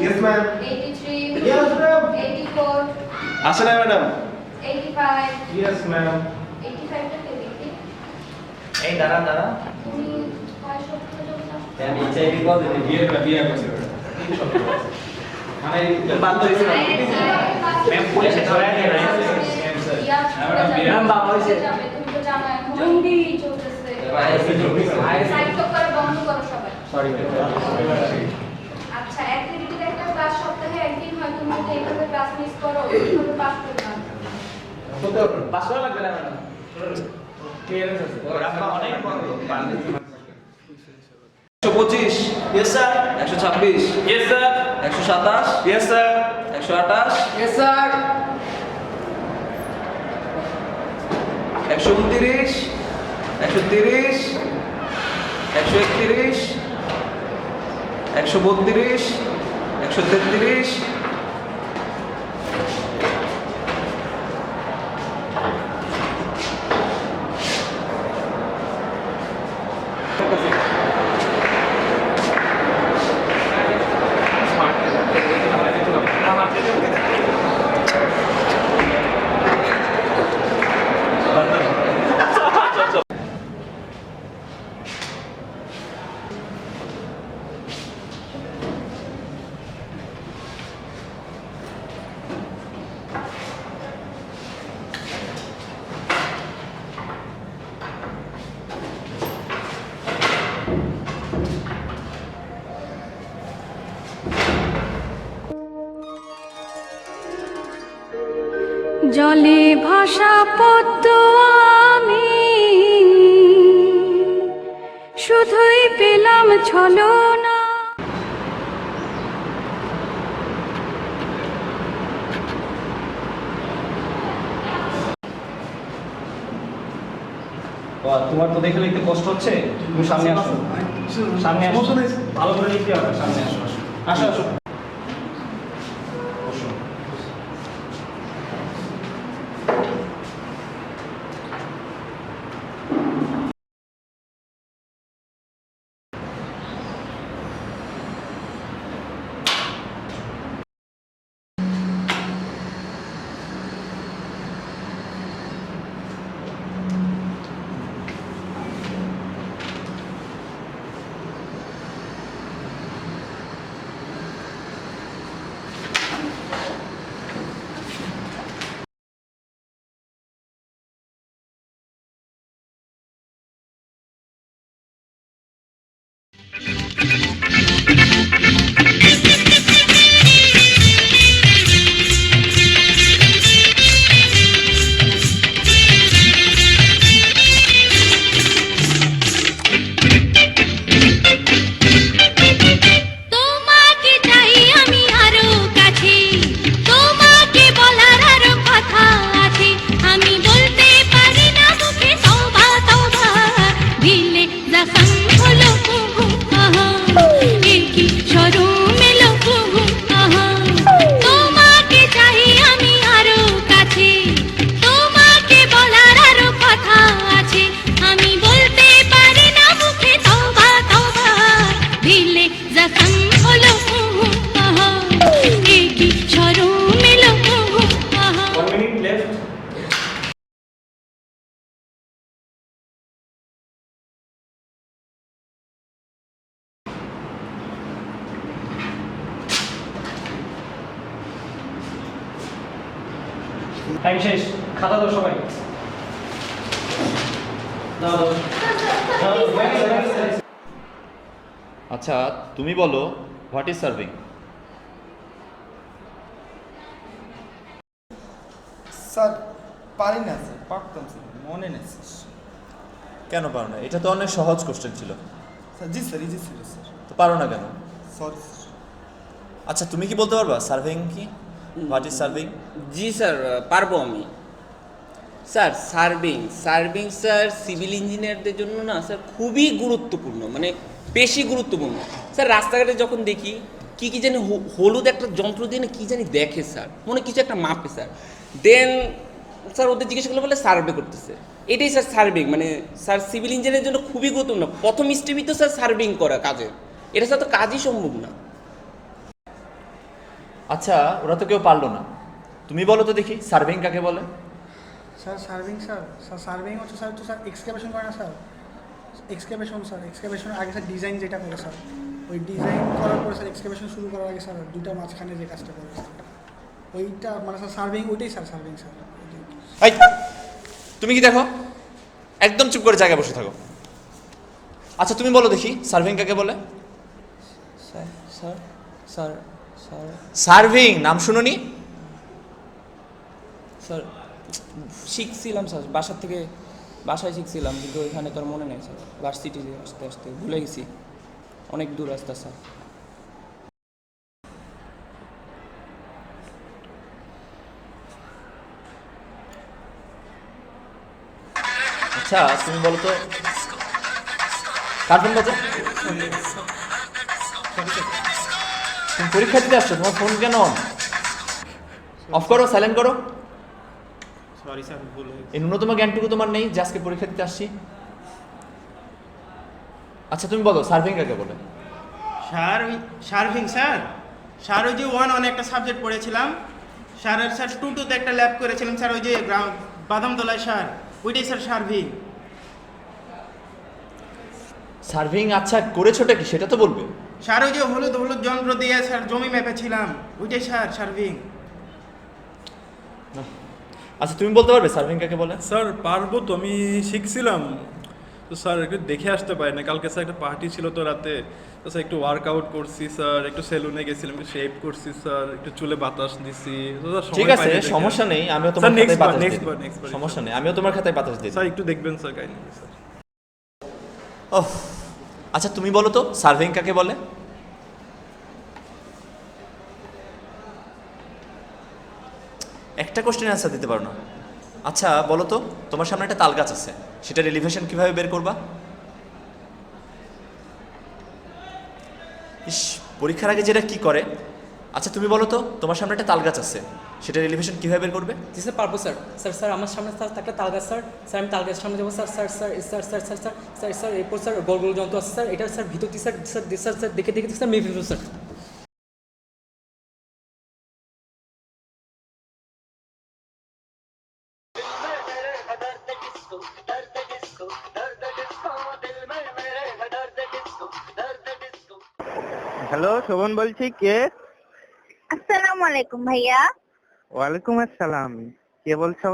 Yes, ma'am. 83. Yes, ma'am. 84. আসে না madam? 85. Yes, ma'am. 85 টা কে দেখি? এই দাঁড়া তুমি কয় সপ্তাহ যোগ না? আমি এইচআইভি পজিটিভ বিয়ে করছে মানে বাধ্য হয়েছে ম্যাম পুলিশে ধরে নিয়ে ম্যাম বাবা হইছে তুমি তো জানো এখন কি চলতেছে সাইড তো করে বন্ধ করো সবাই সরি আচ্ছা অ্যাক্টিভিটিতে একটা ক্লাস সপ্তাহে একদিন হয় তুমি যদি এইভাবে ক্লাস মিস করো তুমি পাস করবে না পাস করা লাগবে না ম্যাডাম ক্লিয়ারেন্স আছে রাস্তা অনেক বড় 125 yes sir 126 yes sir 127 yes sir 128 yes sir 129 130 131 132 133 জলে ভাসা পদ্ম আমি শুধুই পেলাম ছলনা। তোমার তো দেখে লিখতে কষ্ট হচ্ছে তুমি সামনে আসো সামনে আসো ভালো করে লিখতে হবে সামনে আসো আসো আসো বসো তোমাকে চাই আমি আরো কাছে, তোমাকে বলার আরো কথা আছে, আমি বলতে পারি না মুখে তওবা তওবা, দিলে জখম হলো আহা, কি শরম এলো আহা, তোমাকে চাই আমি আরো কাছে, তোমাকে বলার আরো কথা আছে, আমি বলতে পারি না মুখে তওবা তওবা, দিলে জখম হলো আহা, কি শরম এলো আহা। 1 মিনিট লেফট টাইম শেষ খাতা দাও সবাই দাও দাও আচ্ছা তুমি বলো হোয়াট ইজ সার্ভিং? স্যার পারি না স্যার, পারতাম স্যার, মনে নেই স্যার। কেন পারো না? এটা তো অনেক সহজ কোশ্চেন ছিল। স্যার জি স্যার, ইজি ছিল স্যার। তো পারো না কেন? Sorry sir. আচ্ছা তুমি কি বলতে পারবা সার্ভিং কি? What is serving? G sir, পারবো আমি। স্যার সার্ভিং স্যার সিভিল ইঞ্জিনিয়ারদের জন্য না স্যার খুবই গুরুত্বপূর্ণ, মানে বেশি গুরুত্বপূর্ণ। স্যার রাস্তাঘাটে যখন দেখি কি জানি হলুদ একটা যন্ত্র দিয়ে না কি জানি দেখে স্যার, মনে কিছু একটা মাপে স্যার, দেন স্যার ওদের জিজ্ঞেস করলে বলে সার্ভে করতেছে। এটাই স্যার সার্ভিং, মানে স্যার সিভিল ইঞ্জিনিয়ারের জন্য খুবই গুরুত্বপূর্ণ। প্রথম স্টেপই তো স্যার সার্ভিং করা কাজের, এটা স্যার তো কাজই সম্ভব না। আচ্ছা ওরা তো কেউ পারলো না, তুমি বলো তো দেখি সার্ভিং কাকে বলে? স্যার সার্ভিং হচ্ছে স্যার তো স্যার এক্সকাভেশন করে না স্যার, এক্সকাভেশন আগে স্যার ডিজাইন যেটা করে স্যার, ওই ডিজাইন করার পরে স্যার এক্সকাভেশন শুরু করার আগে স্যার দুইটা মাঝখানে যে কাজটা করে স্যার ওইটা মানে স্যার সার্ভিং, ওইটাই স্যার সার্ভিং স্যার। এই তুমি কি দেখো, একদম চুপ করে জায়গায় বসে থাকো। আচ্ছা তুমি বলো দেখি সার্ভিং কাকে বলে? Sir sir sir sir serving নাম শুনোনি? স্যার শিখছিলাম স্যার, বাসায় শিখছিলাম, কিন্তু এখানে তোর মনে নেই স্যার, ভার্সিটি আসতে আসতে ভুলে গেছি, অনেক দূর রাস্তা স্যার। আচ্ছা তুমি বলো তো কার ফোন বাজে? তুমি পরীক্ষা দিতে আসছো, তোমার ফোন কেন অফ করো, সাইলেন্ট করো। সরি স্যার, ভুল হয়ে গেছে। এই ন্যূনতম জ্ঞানটুকু তোমার নেই যে আজকে পরীক্ষা দিতে আসছি? আচ্ছা তুমি বলো সার্ভিং কাকে বলে? সার্ভিং স্যার ওই যে 1 একটা সাবজেক্ট পড়েছিলাম স্যার, আর স্যার 2 একটা ল্যাব করেছিলাম স্যার, ওই যে বাদামতলায় স্যার, ওইটাই স্যার সার্ভিং। সার্ভিং আচ্ছা করেছোটা কি সেটা তো বলবে। স্যার ওই যে হলুদ যন্ত্র দিয়ে স্যার জমি মেপেছিলাম, ওইটাই স্যার সার্ভিং। আচ্ছা তুমি বলতে পারবে সার্ভিং কাকে বলে? স্যার পারবো তো, আমি শিখছিলাম তো স্যার, একটু দেখে আসতে পারি না। কালকে স্যার একটা পার্টি ছিল তো রাতে, তো স্যার একটু ওয়ার্কআউট করছি স্যার, একটু সেলুনে গেছিলাম, একটু শেভ করছি স্যার, একটু চুলে বাতাস দিছি। ঠিক আছে সমস্যা নেই, আমিও তোমার খাতায় বাতাস দিই। সমস্যা নেই, আমিও তোমার খাতায় বাতাস দিই। স্যার একটু দেখবেন স্যার, কাইন্ডলি স্যার। ওহ আচ্ছা তুমি বলো তো সার্ভিং কাকে বলে? একটা কোশ্চেন অ্যান্সার দিতে পারো না। আচ্ছা বলো তো তোমার সামনে একটা তাল গাছ আছে, সেটার এলিভেশন কিভাবে বের করবা? ইস পরীক্ষার আগে যেটা কি করে। আচ্ছা তুমি বলো তো তোমার সামনে একটা তাল গাছ আছে, সেটার এলিভেশন কিভাবে বের করবে? জি স্যার পারবো স্যার। স্যার আমার সামনে স্যার একটা তাল গাছ স্যার, আমি তাল গাছের সামনে যাবো স্যার, এরপর স্যার গোল যন্ত্র আছে স্যার, এটা স্যার ভিতর দিয়ে স্যার দেখে স্যার মেয়ে ফেলবো স্যার। হ্যালো শোভন বলছি, কে? আসসালামু আলাইকুম ভাইয়া। ওয়ালাইকুম আসসালাম, কে বলছো?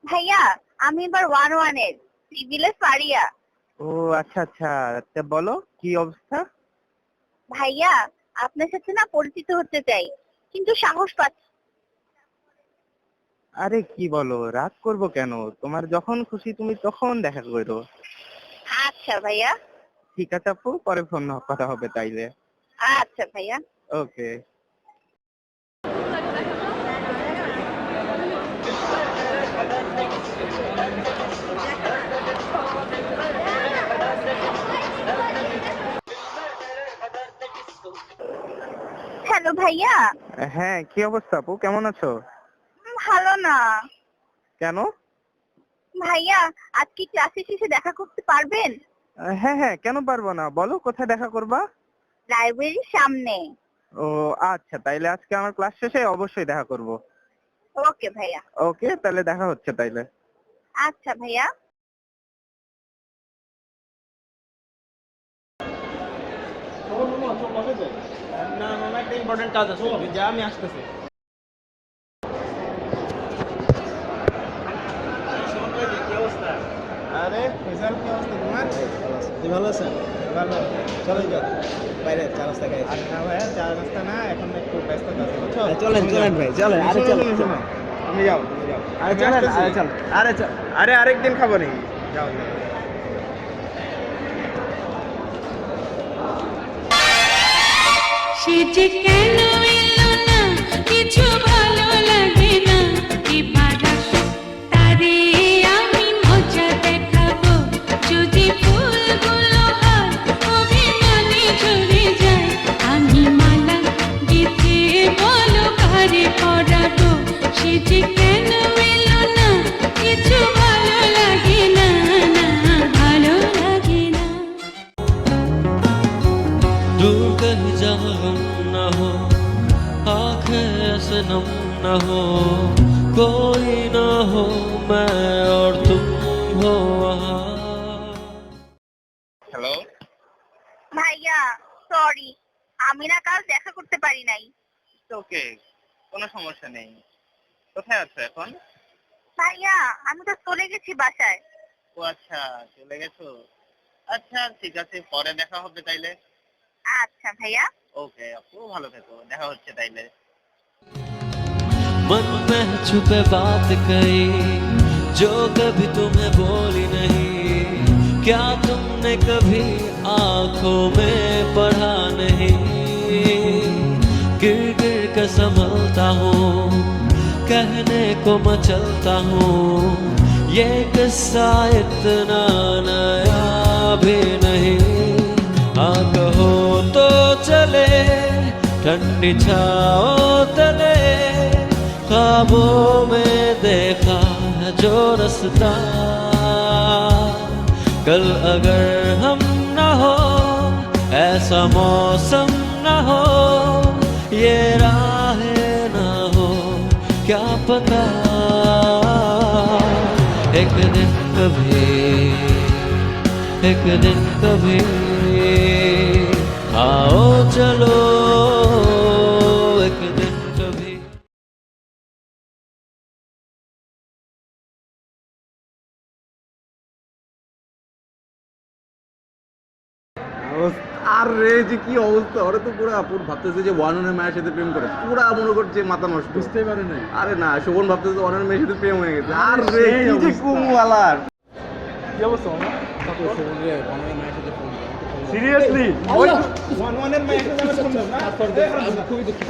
ভাইয়া আমি এবার 1 এর সিভিলে ফারিয়া। ও আচ্ছা আচ্ছা, তা বলো কি অবস্থা? ভাইয়া আপনার সাথে না পরিচিত হতে চাই, কিন্তু সাহস পাচ্ছি। আরে কি বলো, রাগ করবো কেন? তোমার যখন খুশি তুমি তখন দেখা করো। আচ্ছা ভাইয়া। ঠিক আছে আপু, পরে ফোন কথা হবে তাইলে। আচ্ছা ভাইয়া। ওকে। হ্যালো ভাইয়া। হ্যাঁ কি অবস্থা আপু, কেমন আছো? ভালো না। কেন? ভাইয়া আজকে ক্লাসে শেষে দেখা করতে পারবেন? হ্যাঁ হ্যাঁ, কেন পারবো না, বলো কোথায় দেখা করবা? লাইব্রেরির সামনে। ও আচ্ছা, তাইলে আজকে আমার ক্লাস শেষে অবশ্যই দেখা করব। ওকে ভাইয়া। ওকে তাহলে দেখা হচ্ছে তাইলে। আচ্ছা ভাইয়া। না মামা একটা ইম্পর্টেন্ট কাজ আছে, যা আমি আসতেছি। আরে রেজাল্ট কি অবস্থা তোমার? তুই ভালো আছেন? ভালো। চলো যাও বাইরে চা নাস্তা খাই। আরে না ভাই, চা নাস্তা না, এখন একটু ব্যস্ত আছি বুঝছো? চলেন ভাই চলেন। আরে চলেন তুমি যাও আরে চল আরে আরেকদিন খাবো নাকি? যাও সে যে কেন এলো না, কিছু ভালো লাগে না, এবার তারে আমি মজা দেখাবো, যদি ফুলগুলো হয় অভিমানে ঝরে যায়, আমি মালা গেঁথে বলো কারে পরাবো, সে যে কেন এলো না, কিছু ভালো লাগে না, না ভালো লাগে না। दूर कहीं जहाँ न हो सनम न हो कोई न हो मैं और तुम हो वहाँ। হ্যালো ভাইয়া সরি আমি না কাল দেখা করতে পারি নাই। ওকে, কোনো সমস্যা নেই। কোথায় আছো এখন? ভাইয়া আমি তো চলে গেছি বাসায়। ও আচ্ছা, চলে গেছো। আচ্ছা ঠিক আছে, পরে দেখা হবে তাইলে। আচ্ছা ভাইয়া। ওকে আপু, ভালো থেকো, দেখা হচ্ছে তাইলে। मन में छुपे बात कही जो कभी तुम्हें बोली नहीं, क्या तुमने कभी आंखों में पढ़ा नहीं। गिर गिर कर संभलता हूँ, कहने को मचलता हूँ, ये किस्सा इतना नया भी नहीं। हाँ कहो तो चले ठंडी छाओ तले, ख्वाबों में देखा है जो रास्ता, कल अगर हम न हो ऐसा मौसम न हो, ये राहें न हो क्या पता। एक दिन कभी आओ चलो एक दिन कभी। আর রে যে কি অবস্থা, ওরা তো পুরো ভাবতেছে যে ওয়ানের মায়ের সাথে প্রেম করে, পুরা মনে করছে মাথা নষ্ট। বুঝতে পারে না। আরে না, শোভন ভাবতেছে ওয়ানের মেয়ের সাথে প্রেম হয়ে গেছে। আর রে কি যে কুমওয়ালার কি অবস্থা মামা? শোভন রে ওয়ানের মায়ের সাথে ফোন করে। সিরিয়াসলি ওয়ানের মায়ের সাথে ফোন দাও না, খুবই দুঃখিত।